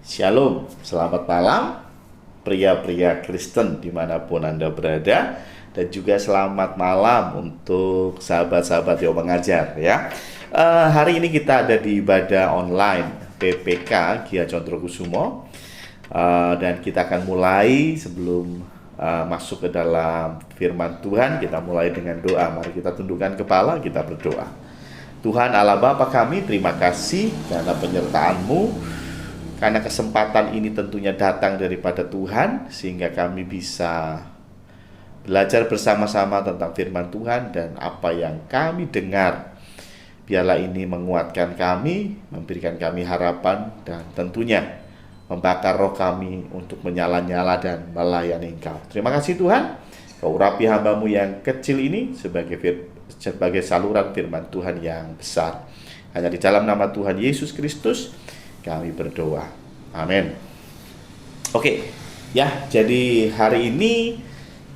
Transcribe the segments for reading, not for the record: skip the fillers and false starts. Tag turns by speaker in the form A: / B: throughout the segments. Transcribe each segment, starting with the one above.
A: Shalom, selamat malam pria-pria Kristen dimanapun Anda berada. Dan juga selamat malam untuk sahabat-sahabat yang mengajar ya. Hari ini kita ada di ibadah online PPK Gia Condrokusumo. Dan kita akan mulai sebelum masuk ke dalam firman Tuhan. Kita mulai dengan doa. Mari kita tundukkan kepala, kita berdoa. Tuhan Allah Bapa kami, terima kasih karena penyertaan-Mu, karena kesempatan ini tentunya datang daripada Tuhan, sehingga kami bisa belajar bersama-sama tentang firman Tuhan. Dan apa yang kami dengar, biarlah ini menguatkan kami, memberikan kami harapan, dan tentunya membakar roh kami untuk menyala-nyala dan melayani Engkau. Terima kasih Tuhan, Kau urapi hamba-Mu yang kecil ini sebagai saluran firman Tuhan yang besar. Hanya di dalam nama Tuhan Yesus Kristus kami berdoa. Amin. Oke, ya, jadi hari ini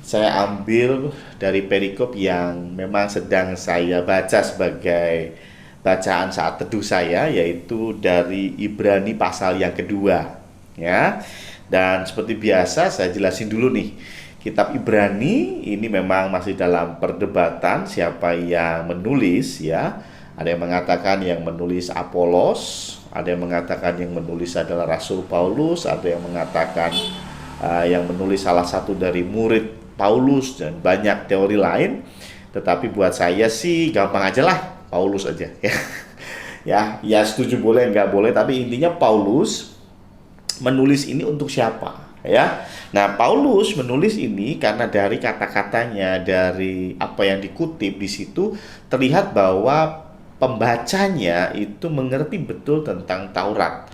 A: saya ambil dari perikop yang memang sedang saya baca sebagai bacaan saat teduh saya, yaitu dari Ibrani pasal yang kedua, ya. Dan seperti biasa saya jelasin dulu nih. Kitab Ibrani ini memang masih dalam perdebatan siapa yang menulis, ya. Ada yang mengatakan yang menulis Apolos, ada yang mengatakan yang menulis adalah Rasul Paulus, ada yang mengatakan yang menulis salah satu dari murid Paulus, dan banyak teori lain. Tetapi buat saya sih gampang aja lah, Paulus aja ya. Ya setuju boleh, nggak boleh, tapi intinya Paulus menulis ini untuk siapa, ya. Nah, Paulus menulis ini karena dari kata-katanya, dari apa yang dikutip di situ terlihat bahwa pembacanya itu mengerti betul tentang Taurat.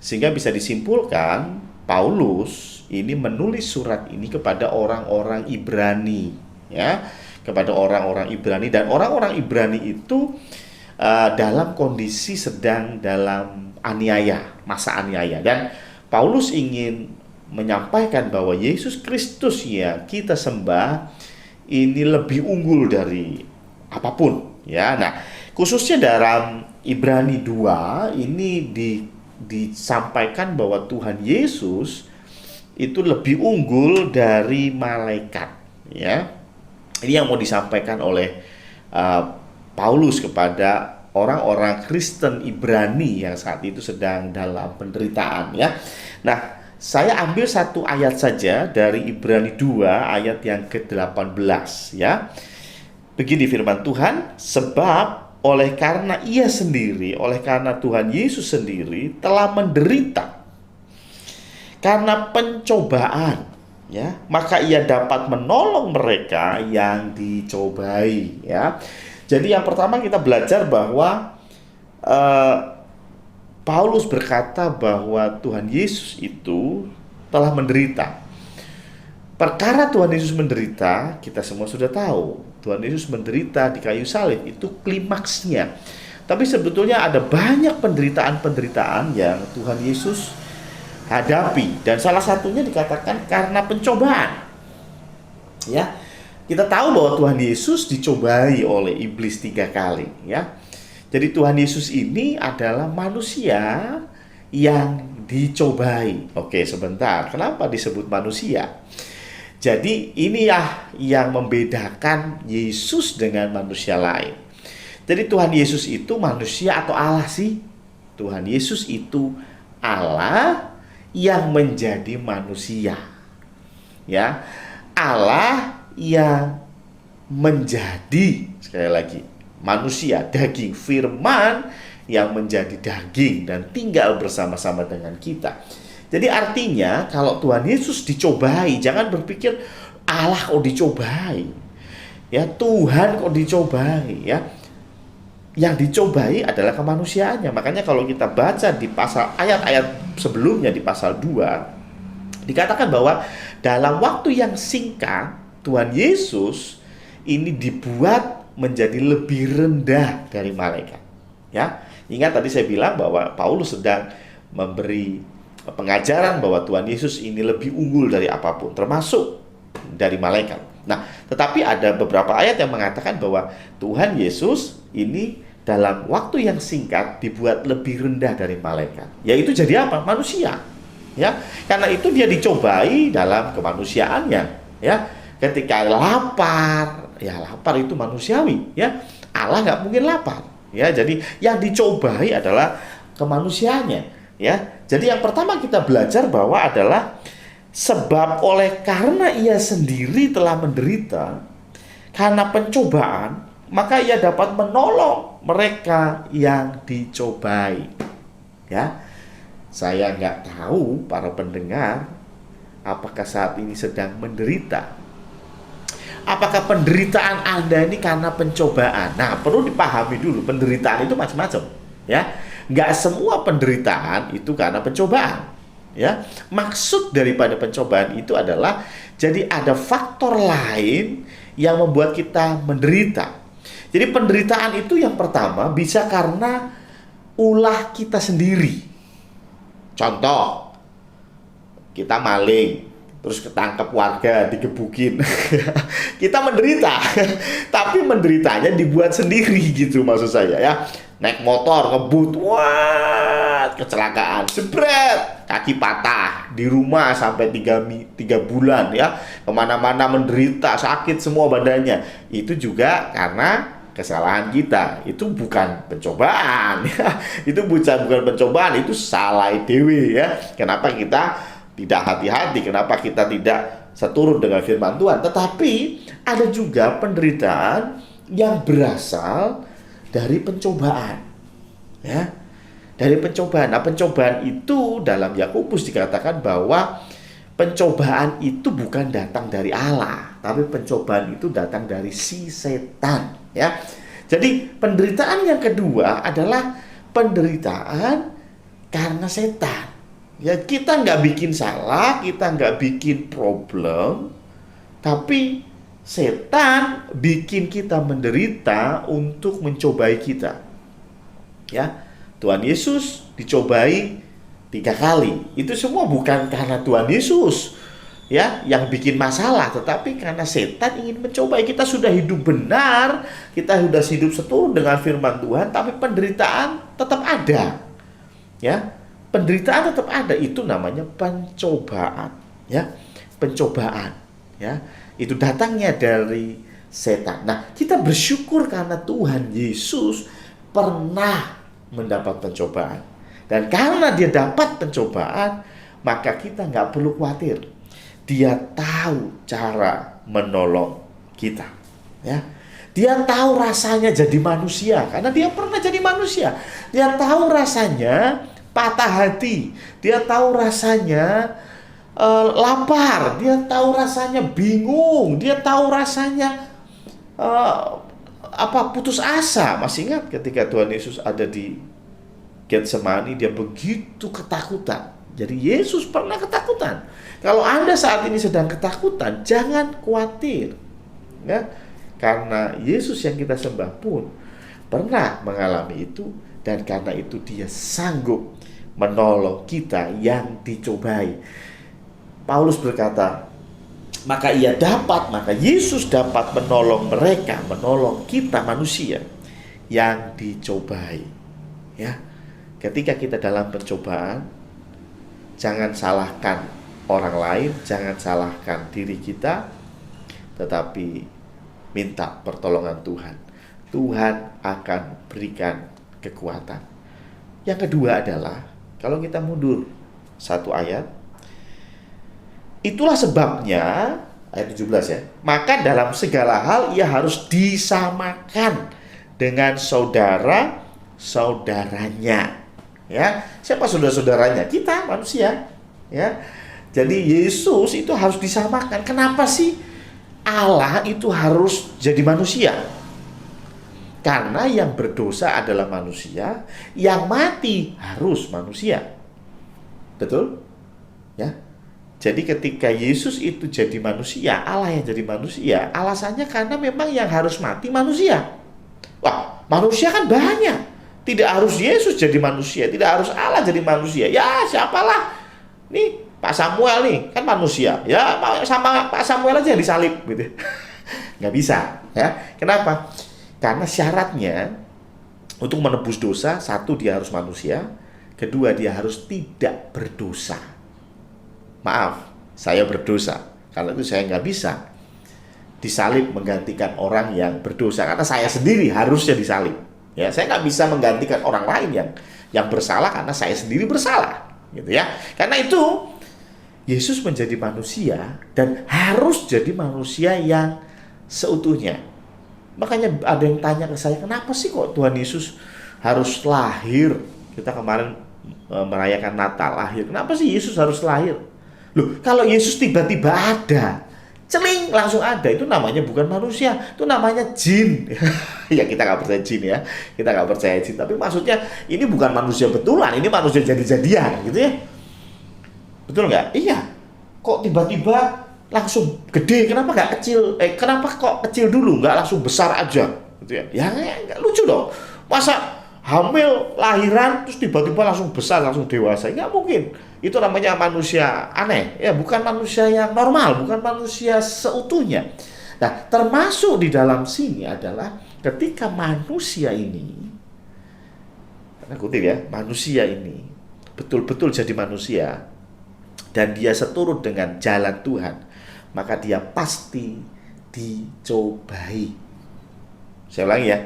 A: Sehingga bisa disimpulkan Paulus ini menulis surat ini kepada orang-orang Ibrani, ya, kepada orang-orang Ibrani. Dan orang-orang Ibrani itu dalam kondisi sedang dalam aniaya, masa aniaya. Dan Paulus ingin menyampaikan bahwa Yesus Kristus yang kita sembah ini lebih unggul dari apapun, ya. Nah, khususnya dalam Ibrani 2 ini disampaikan bahwa Tuhan Yesus itu lebih unggul dari malaikat, ya. Ini yang mau disampaikan oleh Paulus kepada orang-orang Kristen Ibrani yang saat itu sedang dalam penderitaan, ya. Nah, saya ambil satu ayat saja dari Ibrani 2 ayat yang ke-18, ya. Begini firman Tuhan, sebab oleh karena ia sendiri, oleh karena Tuhan Yesus sendiri telah menderita karena pencobaan, ya, maka ia dapat menolong mereka yang dicobai, ya. Jadi yang pertama kita belajar bahwa Paulus berkata bahwa Tuhan Yesus itu telah menderita. Perkara Tuhan Yesus menderita, kita semua sudah tahu. Tuhan Yesus menderita di kayu salib, itu klimaksnya. Tapi sebetulnya ada banyak penderitaan-penderitaan yang Tuhan Yesus hadapi. Dan salah satunya dikatakan karena pencobaan, ya. Kita tahu bahwa Tuhan Yesus dicobai oleh iblis 3 kali, ya. Jadi Tuhan Yesus ini adalah manusia yang dicobai. Oke, sebentar. Kenapa disebut manusia? Jadi inilah yang membedakan Yesus dengan manusia lain. Jadi Tuhan Yesus itu manusia atau Allah sih? Tuhan Yesus itu Allah yang menjadi manusia, ya. Allah yang menjadi, sekali lagi, manusia, daging, firman yang menjadi daging dan tinggal bersama-sama dengan kita. Jadi artinya kalau Tuhan Yesus dicobai, jangan berpikir Allah kok dicobai, ya, Tuhan kok dicobai, ya. Yang dicobai adalah kemanusiaannya. Makanya kalau kita baca di pasal ayat-ayat sebelumnya di pasal 2 dikatakan bahwa dalam waktu yang singkat Tuhan Yesus ini dibuat menjadi lebih rendah dari malaikat, ya. Ingat tadi saya bilang bahwa Paulus sedang memberi pengajaran bahwa Tuhan Yesus ini lebih unggul dari apapun, termasuk dari malaikat. Nah, tetapi ada beberapa ayat yang mengatakan bahwa Tuhan Yesus ini dalam waktu yang singkat dibuat lebih rendah dari malaikat. Yaitu jadi apa? Manusia. Ya, karena itu dia dicobai dalam kemanusiaannya, ya. Ketika lapar, ya lapar itu manusiawi, ya. Allah nggak mungkin lapar, ya. Jadi yang dicobai adalah kemanusiaannya, ya. Jadi yang pertama kita belajar bahwa adalah sebab oleh karena ia sendiri telah menderita karena pencobaan, maka ia dapat menolong mereka yang dicobai. Ya, saya nggak tahu para pendengar apakah saat ini sedang menderita. Apakah penderitaan Anda ini karena pencobaan? Nah, perlu dipahami dulu, penderitaan itu macam-macam, ya. Nggak semua penderitaan itu karena pencobaan. Ya, maksud daripada pencobaan itu adalah jadi ada faktor lain yang membuat kita menderita. Jadi penderitaan itu yang pertama bisa karena ulah kita sendiri. Contoh, kita maling, terus ketangkep warga, digebukin. Kita menderita, tapi menderitanya dibuat sendiri gitu maksud saya, ya. Naik motor, ngebut, wah, kecelakaan, jebret, kaki patah, di rumah sampai 3 bulan, ya. Kemana-mana menderita, sakit semua badannya. Itu juga karena kesalahan kita. Itu bukan pencobaan, ya. Itu bukan pencobaan, itu salah dewe, ya. Kenapa kita tidak hati-hati, kenapa kita tidak seturut dengan firman Tuhan? Tetapi ada juga penderitaan yang berasal dari pencobaan, ya, dari pencobaan. Nah, pencobaan itu dalam Yakobus dikatakan bahwa pencobaan itu bukan datang dari Allah, tapi pencobaan itu datang dari si setan, ya. Jadi penderitaan yang kedua adalah penderitaan karena setan. Ya, kita nggak bikin salah, kita nggak bikin problem, tapi setan bikin kita menderita untuk mencobai kita. Ya, Tuhan Yesus dicobai 3 kali. Itu semua bukan karena Tuhan Yesus, ya, yang bikin masalah, tetapi karena setan ingin mencobai. Kita sudah hidup benar, kita sudah hidup seturut dengan firman Tuhan, tapi penderitaan tetap ada. Ya, penderitaan tetap ada. Itu namanya pencobaan, ya. Pencobaan, ya. Itu datangnya dari setan. Nah, kita bersyukur karena Tuhan Yesus pernah mendapat pencobaan. Dan karena dia dapat pencobaan, maka kita nggak perlu khawatir. Dia tahu cara menolong kita, ya. Dia tahu rasanya jadi manusia, karena dia pernah jadi manusia. Dia tahu rasanya patah hati. Dia tahu rasanya lapar, dia tahu rasanya bingung, dia tahu rasanya putus asa. Masih ingat ketika Tuhan Yesus ada di Getsemani, dia begitu ketakutan. Jadi Yesus pernah ketakutan. Kalau Anda saat ini sedang ketakutan, jangan khawatir, ya, karena Yesus yang kita sembah pun pernah mengalami itu, dan karena itu dia sanggup menolong kita yang dicobai. Paulus berkata, maka Yesus dapat menolong mereka, menolong kita manusia yang dicobai. Ya, ketika kita dalam pencobaan, jangan salahkan orang lain, jangan salahkan diri kita, tetapi minta pertolongan Tuhan. Tuhan akan berikan kekuatan. Yang kedua adalah, kalau kita mundur 1 ayat, itulah sebabnya, ayat 17 ya, maka dalam segala hal ia harus disamakan dengan saudara-saudaranya. Ya, siapa saudara-saudaranya? Kita manusia, ya. Jadi Yesus itu harus disamakan. Kenapa sih Allah itu harus jadi manusia? Karena yang berdosa adalah manusia, yang mati harus manusia. Betul? Ya. Jadi ketika Yesus itu jadi manusia, Allah yang jadi manusia, alasannya karena memang yang harus mati manusia. Wah, manusia kan banyak. Tidak harus Yesus jadi manusia, tidak harus Allah jadi manusia. Ya, siapalah. Nih, Pak Samuel nih, kan manusia. Ya, sama Pak Samuel aja yang disalib gitu. Nggak bisa, ya. Kenapa? Karena syaratnya untuk menebus dosa, 1 dia harus manusia, kedua dia harus tidak berdosa. maaf, saya berdosa. Karena itu saya nggak bisa disalib menggantikan orang yang berdosa, karena saya sendiri harusnya disalib. Ya, saya nggak bisa menggantikan orang lain yang bersalah karena saya sendiri bersalah, gitu ya. Karena itu Yesus menjadi manusia dan harus jadi manusia yang seutuhnya. Makanya ada yang tanya ke saya, kenapa sih kok Tuhan Yesus harus lahir? Kita kemarin merayakan Natal lahir. Kenapa sih Yesus harus lahir? Loh, kalau Yesus tiba-tiba ada, celing langsung ada, itu namanya bukan manusia, itu namanya jin. Ya kita nggak percaya jin ya, kita nggak percaya jin. Tapi maksudnya ini bukan manusia betulan, ini manusia jadi-jadian, gitu ya. Betul nggak? Iya. Kok tiba-tiba langsung gede, kenapa nggak kecil? Kenapa kok kecil dulu, nggak langsung besar aja? Gitu ya? Ya nggak lucu dong. Masa hamil lahiran terus tiba-tiba langsung besar, langsung dewasa? Nggak mungkin. Itu namanya manusia aneh. Ya bukan manusia yang normal, bukan manusia seutuhnya. Nah, termasuk di dalam sini adalah ketika manusia ini, karena kutip ya, manusia ini betul-betul jadi manusia dan dia seturut dengan jalan Tuhan, maka dia pasti dicobai. Saya ulangi ya,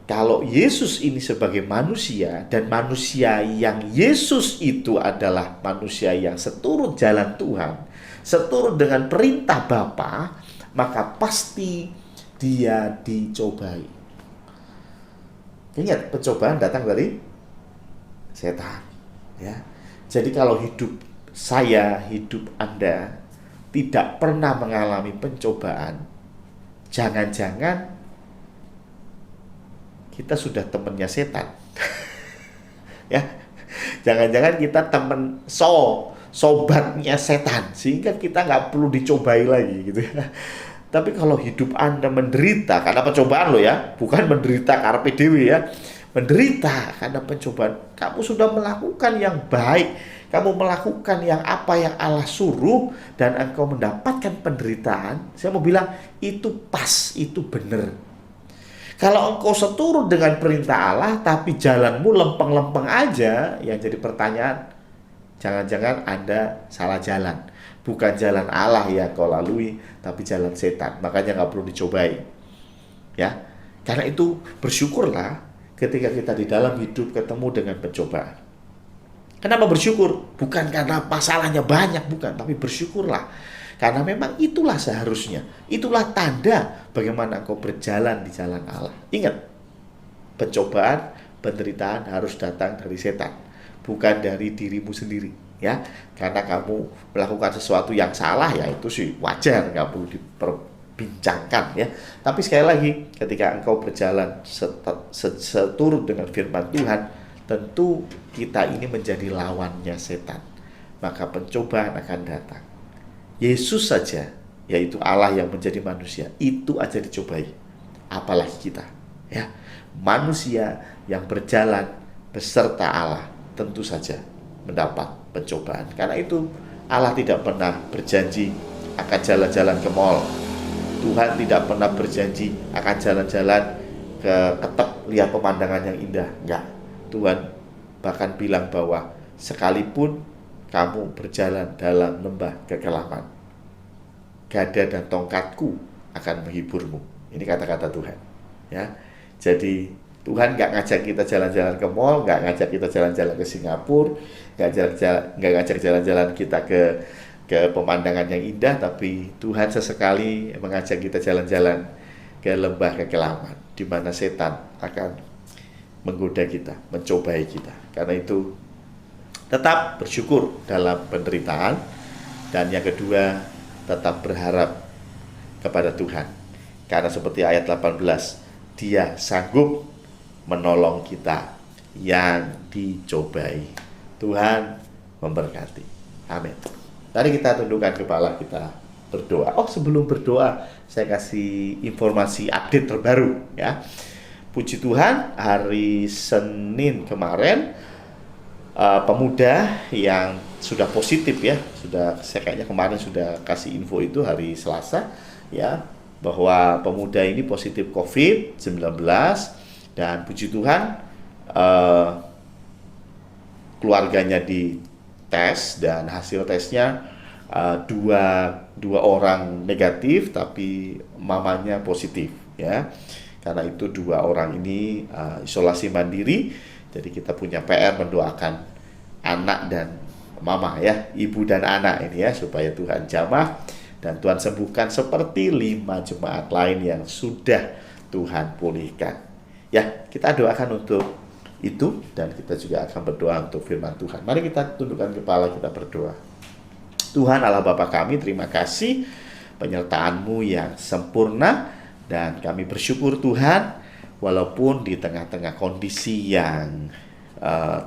A: kalau Yesus ini sebagai manusia dan manusia yang Yesus itu adalah manusia yang seturut jalan Tuhan, seturut dengan perintah Bapa, maka pasti dia dicobai. Ingat, pencobaan datang dari setan, ya. Jadi kalau hidup saya, hidup Anda tidak pernah mengalami pencobaan, jangan-jangan kita sudah temennya setan. Ya, jangan-jangan kita temen sobatnya setan, sehingga kita nggak perlu dicobai lagi, gitu ya. Tapi kalau hidup Anda menderita karena pencobaan loh ya, bukan menderita karpe dewe ya, menderita karena pencobaan, kamu sudah melakukan yang baik, kamu melakukan yang apa yang Allah suruh, dan engkau mendapatkan penderitaan, saya mau bilang itu pas, itu benar. Kalau engkau seturut dengan perintah Allah tapi jalanmu lempeng-lempeng aja, yang jadi pertanyaan, jangan-jangan Anda salah jalan. Bukan jalan Allah yang kau lalui, tapi jalan setan. Makanya nggak perlu dicobai. Ya, karena itu bersyukurlah ketika kita di dalam hidup ketemu dengan pencobaan. Kenapa bersyukur? Bukan karena masalahnya banyak, bukan, tapi bersyukurlah. Karena memang itulah seharusnya. Itulah tanda bagaimana engkau berjalan di jalan Allah. Ingat, pencobaan, penderitaan harus datang dari setan, bukan dari dirimu sendiri. Ya, karena kamu melakukan sesuatu yang salah, ya itu sih wajar, nggak perlu diperbincangkan ya. Tapi sekali lagi, ketika engkau berjalan seturut dengan firman Tuhan, tentu kita ini menjadi lawannya setan, maka pencobaan akan datang. Yesus saja, yaitu Allah yang menjadi manusia, itu aja dicobai, apalagi kita, ya, manusia yang berjalan beserta Allah, tentu saja mendapat pencobaan. Karena itu Allah tidak pernah berjanji akan jalan-jalan ke mall. Tuhan tidak pernah berjanji akan jalan-jalan ke Ketep lihat pemandangan yang indah. Enggak. Tuhan bahkan bilang bahwa sekalipun kamu berjalan dalam lembah kekelaman, gada dan tongkatku akan menghiburmu. Ini kata-kata Tuhan. Ya. Jadi Tuhan nggak ngajak kita jalan-jalan ke mall, nggak ngajak kita jalan-jalan ke Singapura, nggak ngajak jalan-jalan kita ke pemandangan yang indah, tapi Tuhan sesekali mengajak kita jalan-jalan ke lembah kekelaman, di mana setan akan menggoda kita, mencobai kita. Karena itu tetap bersyukur dalam penderitaan, dan yang kedua tetap berharap kepada Tuhan. Karena seperti ayat 18, Dia sanggup menolong kita yang dicobai. Tuhan memberkati. Amin. Mari kita tundukkan kepala, kita berdoa. Oh, sebelum berdoa, saya kasih informasi update terbaru ya. Puji Tuhan, hari Senin kemarin pemuda yang sudah positif ya, saya kayaknya kemarin sudah kasih info itu hari Selasa ya, bahwa pemuda ini positif COVID-19. Dan puji Tuhan, keluarganya dites dan hasil tesnya dua orang negatif tapi mamanya positif ya. Karena itu dua orang ini isolasi mandiri, jadi kita punya PR mendoakan anak dan mama ya, ibu dan anak ini ya, supaya Tuhan jamah dan Tuhan sembuhkan seperti 5 jemaat lain yang sudah Tuhan pulihkan. Ya, kita doakan untuk itu dan kita juga akan berdoa untuk firman Tuhan. Mari kita tundukkan kepala, kita berdoa. Tuhan Allah Bapa kami, terima kasih penyertaan-Mu yang sempurna, dan kami bersyukur Tuhan, walaupun di tengah-tengah kondisi yang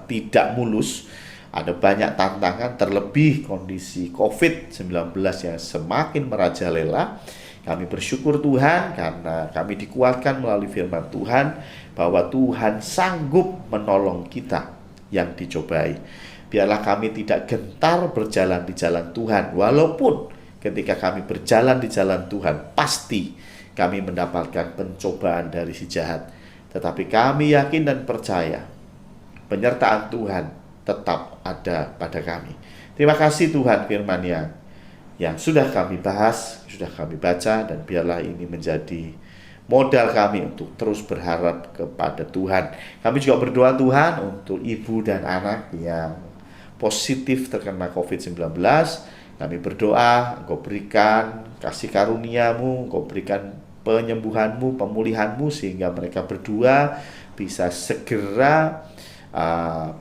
A: tidak mulus, ada banyak tantangan, terlebih kondisi COVID-19 yang semakin merajalela. Kami bersyukur Tuhan karena kami dikuatkan melalui firman Tuhan bahwa Tuhan sanggup menolong kita yang dicobai. Biarlah kami tidak gentar berjalan di jalan Tuhan, walaupun ketika kami berjalan di jalan Tuhan, pasti kami mendapatkan pencobaan dari si jahat. Tetapi kami yakin dan percaya, penyertaan Tuhan tetap ada pada kami. Terima kasih Tuhan firman yang sudah kami bahas, sudah kami baca, dan biarlah ini menjadi modal kami untuk terus berharap kepada Tuhan. Kami juga berdoa Tuhan untuk ibu dan anak yang positif terkena COVID-19. Kami berdoa, Engkau berikan kasih karunia-Mu, Engkau berikan penyembuhan-Mu, pemulihan-Mu, sehingga mereka berdua bisa segera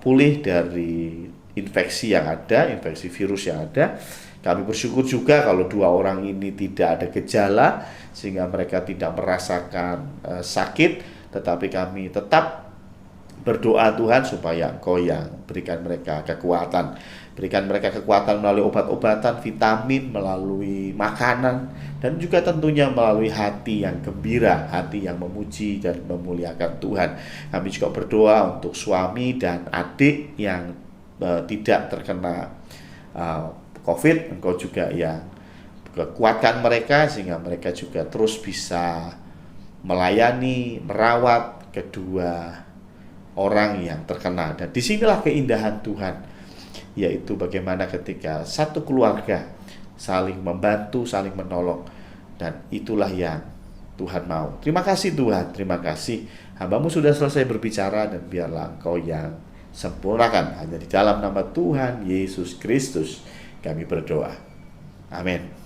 A: pulih dari infeksi yang ada, infeksi virus yang ada. Kami bersyukur juga kalau dua orang ini tidak ada gejala, sehingga mereka tidak merasakan sakit, tetapi kami tetap berdoa Tuhan supaya Engkau yang berikan mereka kekuatan. Berikan mereka kekuatan melalui obat-obatan, vitamin, melalui makanan, dan juga tentunya melalui hati yang gembira, hati yang memuji dan memuliakan Tuhan. Kami juga berdoa untuk suami dan adik yang tidak terkena COVID. Engkau juga yang kekuatkan mereka sehingga mereka juga terus bisa melayani, merawat kedua orang yang terkena. Dan disinilah keindahan Tuhan, yaitu bagaimana ketika satu keluarga saling membantu, saling menolong, dan itulah yang Tuhan mau. Terima kasih Tuhan, terima kasih. Hamba-Mu sudah selesai berbicara, dan biarlah Engkau yang sempurnakan. Hanya di dalam nama Tuhan Yesus Kristus kami berdoa. Amin.